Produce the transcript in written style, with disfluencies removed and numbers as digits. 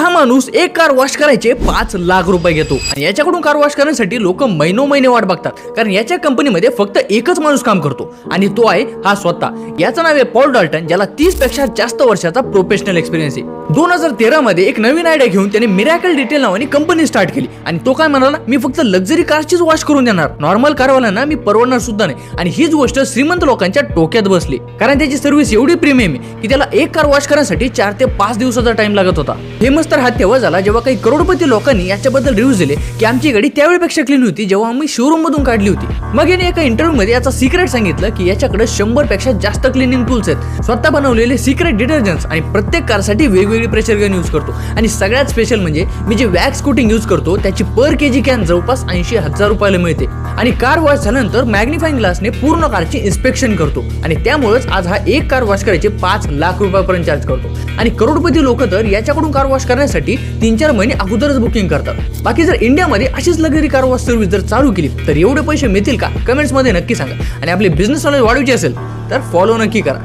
हा माणूस एक कार वॉश करायचे 5 लाख रुपये घेतो आणि याच्याकडून कार वॉश करण्यासाठी लोक महिने वाट बघतात, कारण याच्या कंपनीमध्ये फक्त एकच माणूस काम करतो आणि तो आहे हा स्वतः. याचं नाव आहे पॉल डॉल्टन, ज्याला 30 पेक्षा जास्त वर्षाचा प्रोफेशनल एक्सपिरियन्स आहे. 2013 मध्ये एक नवीन आयडिया घेऊन त्याने मिरॅकल डिटेल नावाने कंपनी स्टार्ट केली आणि तो काय म्हणाला, मी फक्त लक्झरी कारचीच वॉश करून देणार, नॉर्मल कारवाल्यांना मी परवडणार सुद्धा नाही. आणि हीच गोष्ट श्रीमंत लोकांच्या डोक्यात बसली, कारण त्याची सर्व्हिस एवढी प्रीमियम आहे की त्याला एक कार वॉश करण्यासाठी 4 ते 5 दिवसाचा टाइम लागत होता. फेमस तर हा तेव्हा झाला जेव्हा काही करोडपती लोकांनी याच्याबद्दल रिव्ह्यूज दिले की आमची गाडी त्यावेळेपेक्षा क्लीन होती जेव्हा आम्ही शोरूम मधून काढली होती. मग याने एका इंटरव्ह्यू मध्ये याचा सिक्रेट सांगितलं की याच्याकडे 100 पेक्षा जास्त क्लिनिंग टूल्स आहेत, स्वतः बनवलेले सिक्रेट डिटर्जंट्स आणि प्रत्येक कारसाठी वेगवेगळी प्रेशर गन यूज करतो. आणि सगळ्यात स्पेशल म्हणजे मी जे वॅक्स कोटिंग यूज करतो त्याची पर केजी कॅन जवळपास 80,000 रुपयाला मिळते. आणि कार वॉश झाल्यानंतर मॅग्निफाइंग ग्लासने पूर्ण कारची इन्स्पेक्शन करतो आणि त्यामुळेच आज हा एक कार वॉश करायचे 5 लाख रुपयापर्यंत चार्ज करतो. आणि करोडपती लोक तर याच्याकडून कार वॉश करण्यासाठी 3-4 महिने अगोदरच बुकिंग करतात. बाकी जर इंडियामध्ये अशीच लक्झरी कार वॉश सर्व्हिस जर चालू केली तर एवढे पैसे मिळतील का? कमेंट्स मध्ये नक्की सांगा. आणि आपले बिझनेस नॉलेज वाढवायचे असेल तर फॉलो नक्की करा.